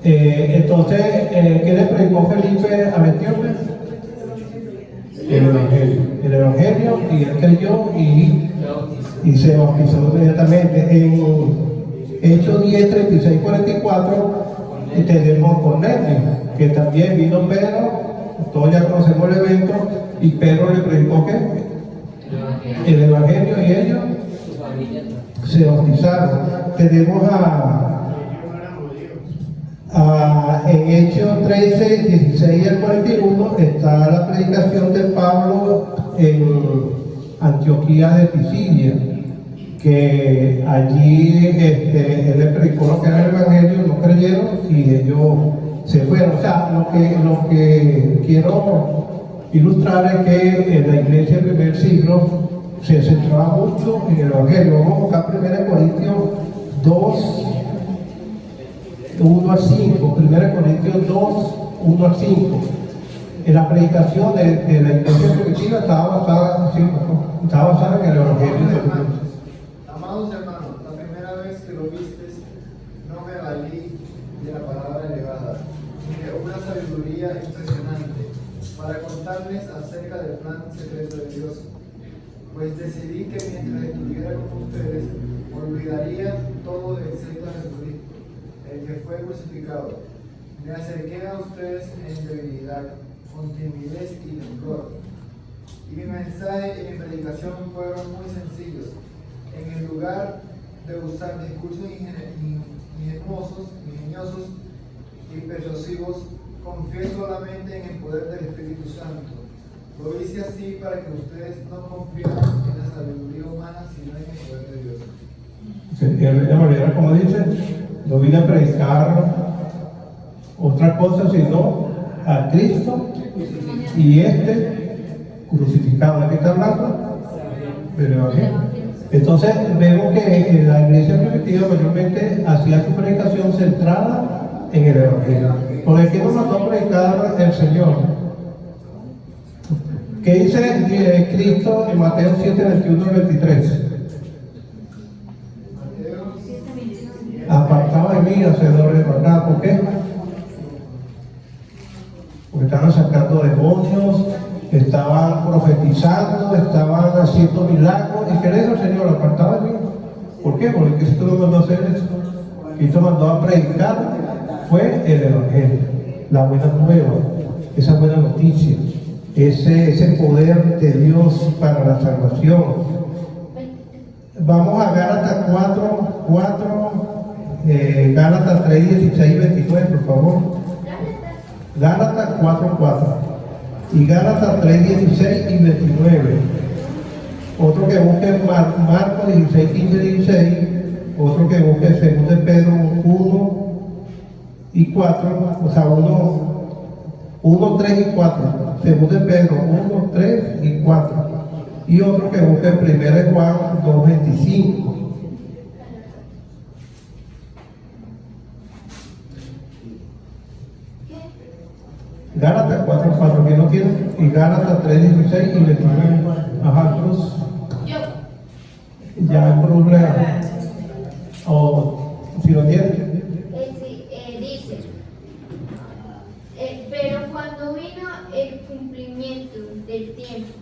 Entonces, ¿qué le predicó Felipe al etíope? El Evangelio, y él creyó y se bautizó inmediatamente. En Hechos 10, 36, 44 tenemos Cornelio, que también vino Pedro, todos ya conocemos el evento, y Pedro le predicó ¿qué? El Evangelio, y ellos se bautizaron. Tenemos en Hechos 13, 16 al 41 está la predicación de Pablo en Antioquía de Pisidia, que allí él le predicó lo que era el Evangelio, no creyeron y ellos se fueron. O sea, lo que quiero ilustrar es que en la iglesia del primer siglo se centraba mucho en el Evangelio. Vamos a buscar 1 Corintios 2, 1 al 5, 1 Corintios 2, 1 al 5. En la predicación de la iglesia primitiva estaba basada en el Evangelio de Dios. Amados hermanos, la primera vez que lo vistes, no me valí de la palabra elevada, ni de una sabiduría impresionante, para contarles acerca del plan secreto de Dios. Pues decidí que mientras estuviera con ustedes, olvidaría todo excepto a Jesucristo, el que fue crucificado. Me acerqué a ustedes en debilidad, con timidez y temblor. Y mi mensaje y mi predicación fueron muy sencillos. En el lugar de usar discursos ingeniosos y persuasivos, confié solamente en el poder del Espíritu Santo. Lo hice así para que ustedes no confiaran en la sabiduría humana, sino en el poder de Dios. De manera, como dice, no vine a predicar otra cosa sino a Cristo y crucificado. ¿De qué está hablando? Del Evangelio. Entonces vemos que la iglesia primitiva mayormente hacía su predicación centrada en el Evangelio. ¿Por qué nos mandó a predicar el Señor? ¿Qué dice Cristo en Mateo 7, 21 y 23? Apartado de mí, hacedores de maldad. ¿Por qué? Porque estaban sacando demonios, estaban profetizando, estaban haciendo milagros. ¿Y qué le dijo el Señor? Apartado de mí. ¿Por qué? Porque Cristo no mandó a hacer eso. Cristo mandó a predicar, fue el Evangelio, la buena nueva, esa buena noticia. ese poder de Dios para la salvación. Vamos a Gálatas 4, Gálatas 3, 16 y 29, por favor. Gálatas 4 y Gálatas 3, 16 y 29. Otro que busque Marcos 16, 15, 16. Otro que busque 2 de Pedro 1 y 4, o sea, 1, 3 y 4. 2 de Pedro 1, 3 y 4. Y otro que busque 1 de Juan 2, 25. Gálatas 4, ¿quién lo tiene? Y Gálatas 3, 16 y 29. Ajá, Cruz. Ya el problema. O si lo tiene. Dice, pero cuando vino el cumplimiento del tiempo,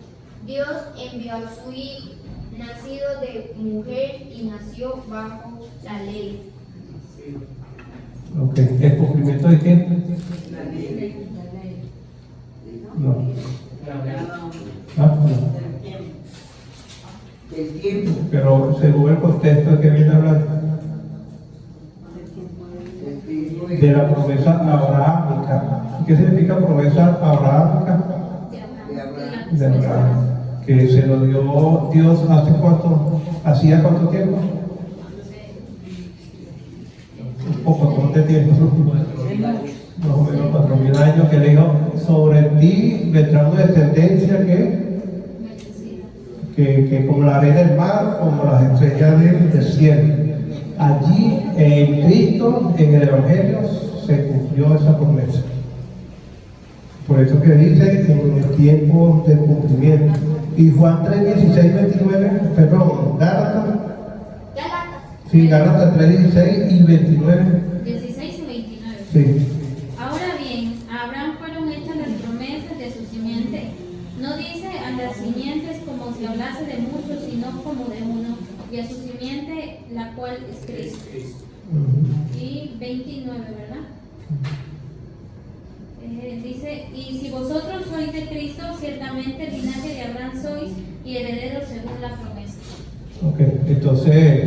Dios envió a su Hijo, nacido de mujer y nació bajo la ley. Ok, ¿el cumplimiento de quién? No. Del tiempo. Pero según el contexto de que viene hablando, de la promesa abrahámica. ¿Qué significa promesa abrahámica? De Abraham. Que se lo dio Dios ¿hacía cuánto tiempo? Un poco, ¿cuánto tiempo? Más o menos 4.000 años, que le dijo, sobre ti vendrá una descendencia que como la arena del mar, como las estrellas del cielo. Allí en Cristo, en el Evangelio, se cumplió esa promesa. Por eso que dice en el tiempo del cumplimiento. Y Juan 3, 16, 29, perdón, Gálatas. Sí, Gálatas 3, 16 y 29. 16 y 29. Sí. Ahora bien, a Abraham fueron hechas las promesas de su simiente. No dice a las simientes como si hablase de muchos, sino como de uno, y a su simiente, la cual es Cristo. Y 29, ¿verdad? Dice, y si vosotros sois de Cristo, ciertamente linaje de Abraham sois y herederos según la promesa. Ok, entonces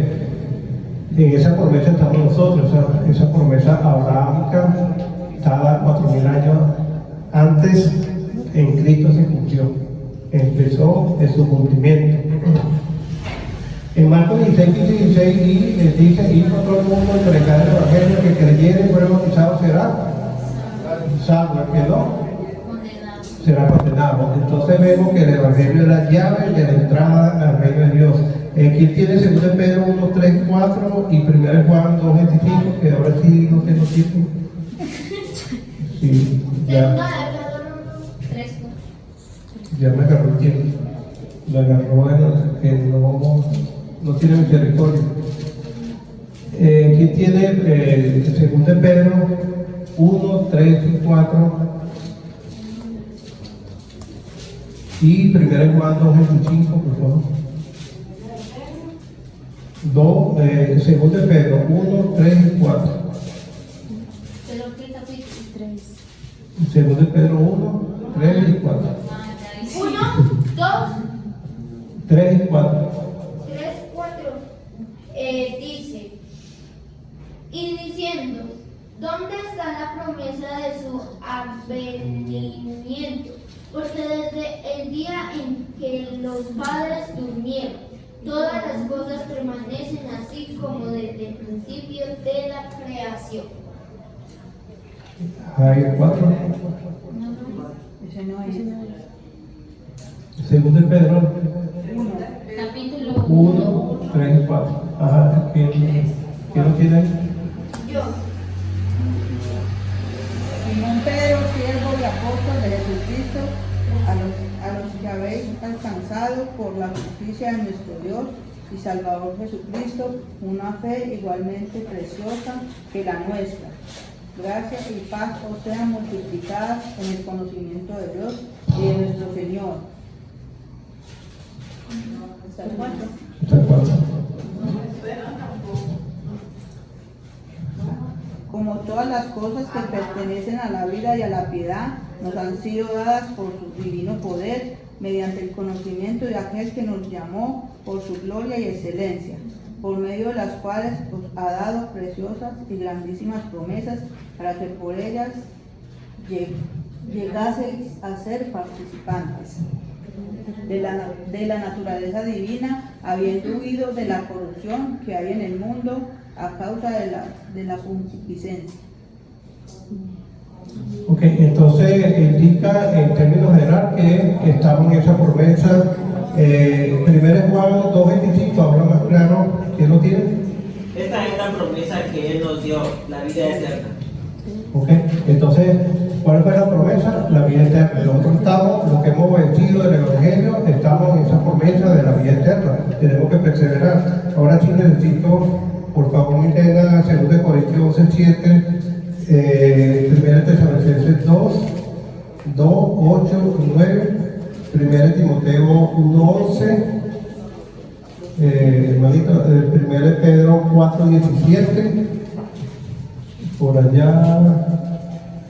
en esa promesa estamos nosotros, esa promesa abrahámica dada 4.000 años antes, en Cristo se cumplió, empezó en su cumplimiento. En Marcos 16, 16 dice, y por todo el mundo y predicar el Evangelio, que creyere y fuera bautizado será salvo, el que no será condenado. Entonces vemos que el Evangelio es la llave de la entrada al reino de Dios. ¿Quién tiene 2 de Pedro 1, 3, 4 y 1 Juan 2, 25? Que ahora sí no tengo tiempo. Sí, ya me agarró el tiempo. Me agarró en no tiene misericordia. ¿Quién tiene 2 de Pedro 1, 3 y 4 y 1 Juan 2, 25, por favor? 2 de Pedro 1, 3 y 4. Pero qué capítulo 3. 2 de Pedro 1, 3 y 4. 1, 2, 3 y 4. 3, 4. Dice, y diciendo, ¿dónde está la promesa de su advenimiento? Porque desde el día en que los padres durmieron, todas las cosas permanecen así como desde el principio de la creación. Hay 4. Ese no es. 2 de Pedro Capítulo 1, 3 y 4. Ajá, ¿quién lo tiene ahí? Yo. Simón Pedro, siervo y apóstol de Jesucristo, a los que habéis alcanzado por la justicia de nuestro Dios y Salvador Jesucristo, una fe igualmente preciosa que la nuestra. Gracia y paz os sean multiplicadas en el conocimiento de Dios y de nuestro Señor. ¿Está el 4? Está el 4. Como como todas las cosas que pertenecen a la vida y a la piedad, nos han sido dadas por su divino poder, mediante el conocimiento de aquel que nos llamó por su gloria y excelencia, por medio de las cuales os ha dado preciosas y grandísimas promesas, para que por ellas llegaseis a ser participantes de la naturaleza divina, habiendo huido de la corrupción que hay en el mundo a causa de la concupiscencia. Ok, entonces indica en términos general que estamos en esa promesa. Primero Juan 2.25 habla más claro. ¿Quién lo tiene? Esta es la promesa que Él nos dio, la vida eterna. Ok, entonces, ¿cuál fue la promesa? La vida eterna. Nosotros estamos, los que hemos obedecido del Evangelio, estamos en esa promesa de la vida eterna. Tenemos que perseverar. Ahora sí necesito, por favor, mi nena, 2 Corintios 11.7, 1 Tesalonicenses 2, 8, 9, 1 Timoteo 1.11, hermanito, 1 Pedro 4.17, por allá,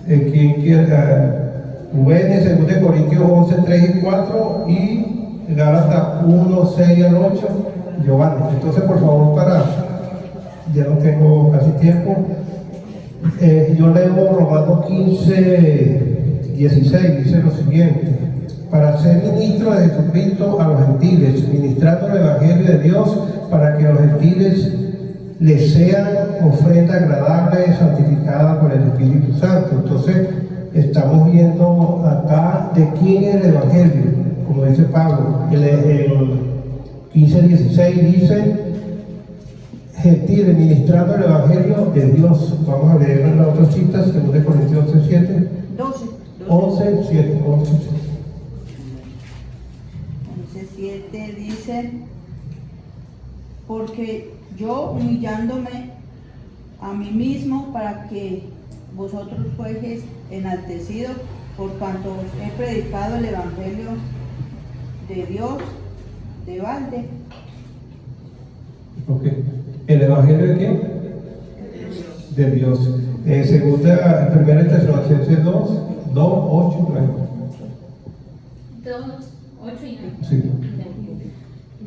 quien quiera, Jueves, 2 Corintios 11.3 y 4, y Gálatas 1.6 al 8, Giovanni. Entonces, por favor, ya no tengo casi tiempo. Yo leo Romanos 15, 16, dice lo siguiente: para ser ministro de Jesucristo a los gentiles, ministrando el Evangelio de Dios, para que los gentiles les sean ofrenda agradable, santificada por el Espíritu Santo. Entonces, estamos viendo acá de quién es el Evangelio, como dice Pablo. El 15, 16 dice: gentiles, ministrando el Evangelio de Dios. Vamos a leer en las otras citas, 2 Corintios 11.7. 11.7. 11.7 dice: porque yo, humillándome a mí mismo para que vosotros fueseis enaltecidos, por cuanto os he predicado el Evangelio de Dios de balde. Ok. ¿El Evangelio de quién? De Dios. Segunda, 1 Tesalonicenses 2, 8, 9. 2, 8 y 9. Sí.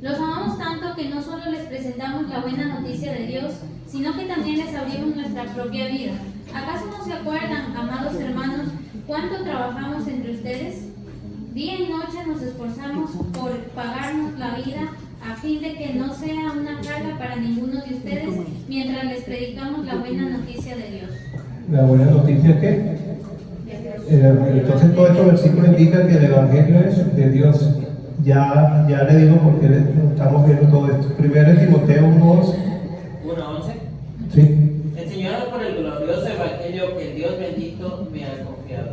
Los amamos tanto que no solo les presentamos la buena noticia de Dios, sino que también les abrimos nuestra propia vida. ¿Acaso no se acuerdan, amados hermanos, cuánto trabajamos entre ustedes? Día y noche nos esforzamos por pagarnos la vida, a fin de que no sea una carga para ninguno de ustedes, mientras les predicamos la buena noticia de Dios. ¿La buena noticia qué? Entonces todo este versículo indica que el Evangelio es de Dios. Ya le digo por qué estamos viendo todo esto. 1 Timoteo 1.11. 1.11. Sí. Enseñado por el glorioso Evangelio que el Dios bendito me ha confiado.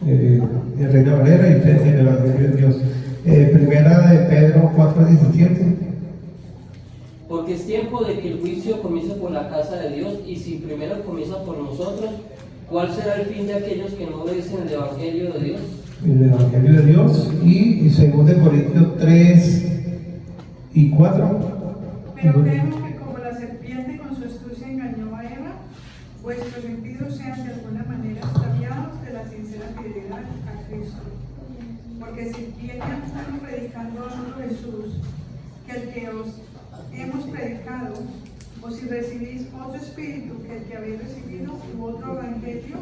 El Reina Valera y el Evangelio de Dios. Primera de Pedro 4.17. Porque es tiempo de que el juicio comience por la casa de Dios, y si primero comienza por nosotros, ¿cuál será el fin de aquellos que no obedecen el Evangelio de Dios? El Evangelio de Dios. Y 2 Corintios 3 y 4. Pero creemos que como la serpiente con su astucia engañó a Eva, vuestros sentidos sean de alguna manera extraviados de la sincera fidelidad a Cristo. Porque si viene alguno predicando a otro Jesús, que el que os hemos predicado, o si recibís otro espíritu que el que habéis recibido, u otro evangelio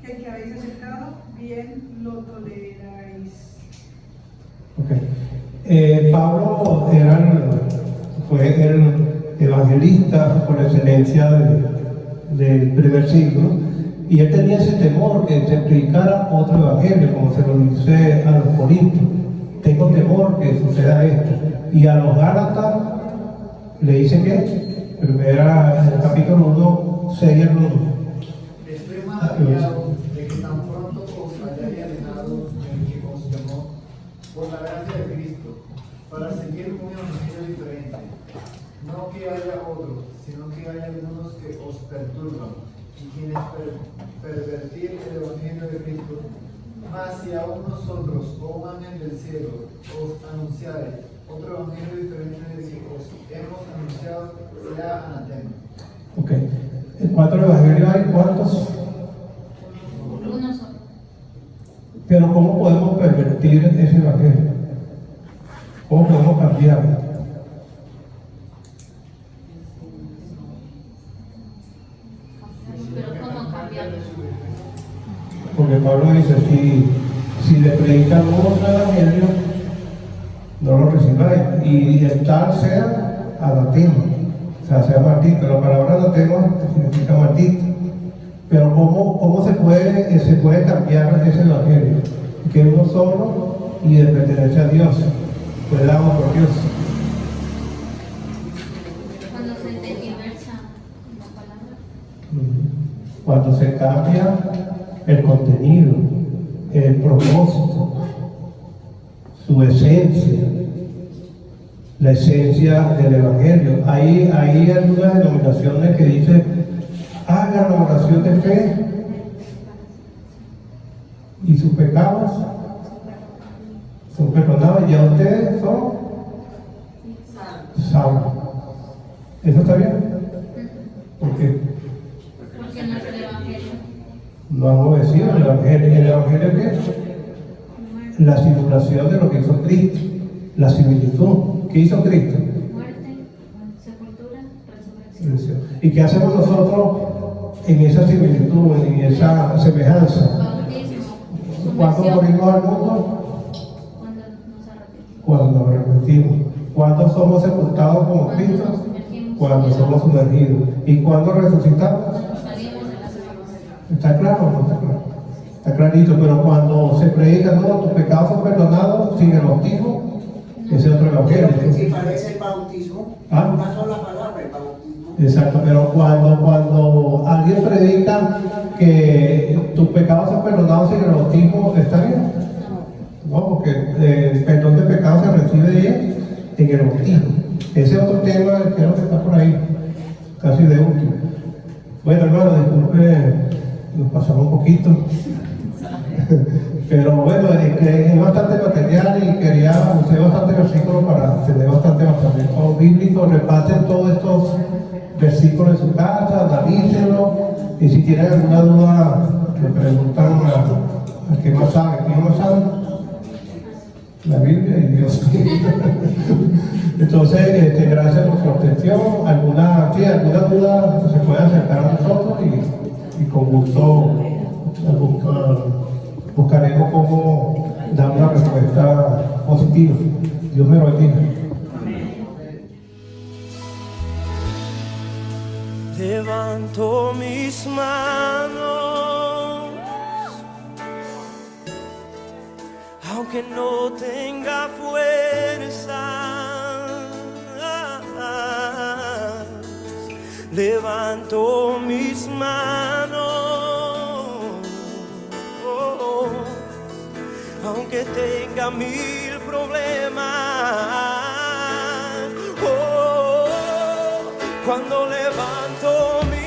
que el que habéis aceptado, bien lo toleraréis. Okay. Pablo fue el evangelista por excelencia del primer siglo, y él tenía ese temor que se predicara otro evangelio, como se lo dice a los corintios: tengo temor que suceda esto. Y a los Gálatas le dice que, en el capítulo 1, 6 al 1. Estoy maravillado de que tan pronto os hayáis alejado del que os llamó por la gracia de Cristo, para seguir un evangelio diferente. No que haya otro, sino que haya algunos que os perturban y quienes pervertir el evangelio de Cristo. Mas si aún nosotros, o un ángel del cielo, os anunciare otro evangelio diferente del que os hemos anunciado, será anatema. Ok. ¿Cuántos evangelios hay? ¿Cuántos? Uno solo. Pero ¿cómo podemos pervertir ese evangelio? ¿Cómo podemos cambiarlo? Pero ¿cómo cambiarlo? Porque Pablo dice, si le predican otro evangelio, no lo recibáis. Y el tal sea anatema, o sea maldito. La palabra anatema significa maldito. Pero ¿cómo se puede cambiar ese evangelio? Que es uno solo y de pertenecer a Dios. Fue dado por Dios. Cuando se tergiversa la palabra. Cuando se cambia el contenido, el propósito, su esencia, la esencia del evangelio. Hay algunas denominaciones que dicen: hagan la oración de fe y sus pecados son perdonados, y ya ustedes son salvos. ¿Eso está bien? ¿Por qué? Porque no es el evangelio. No han obedecido el evangelio. ¿El evangelio qué es? La simulación de lo que hizo Cristo, la similitud. ¿Qué hizo Cristo? Muerte, sepultura, resurrección. ¿Y qué hacemos nosotros en esa similitud, en esa semejanza? Bautismo, ¿Cuándo sumersión, morimos al mundo? cuando nos arrepentimos. Cuando nos arrepentimos. ¿Cuándo somos sepultados como Cuando Cristo? nos sumergimos. Cuando somos sumergidos. ¿Y cuándo resucitamos? Cuando salimos de las aguas. ¿Está claro o no está claro? Está clarito, pero cuando se predica, no, tus pecados son perdonados sin el bautismo, ese es otro evangelio. Si parece el bautismo, ¿Ah? una sola palabra, el bautismo. Exacto, pero cuando alguien predica que tus pecados son perdonados sin el bautismo, ¿está bien? No, porque el perdón de pecados se recibe en el bautismo. Ese es otro tema, creo que está por ahí, casi de último. Bueno, hermano, disculpe, nos pasamos un poquito. Pero bueno, es bastante material y quería usar bastante versículos para tener bastante bíblico. Repasen todos estos versículos en su casa, analícenlos, y si tienen alguna duda, le preguntan a qué más sabe. ¿Quién más sabe? La Biblia y Dios. Entonces, gracias por su atención. Alguna duda se puede acercar a nosotros y con gusto buscaremos cómo dar una respuesta positiva. Dios me lo bendiga. Levanto mis manos, aunque no tenga fuerza. Levanto mis manos, aunque tenga mil problemas. Cuando levanto mis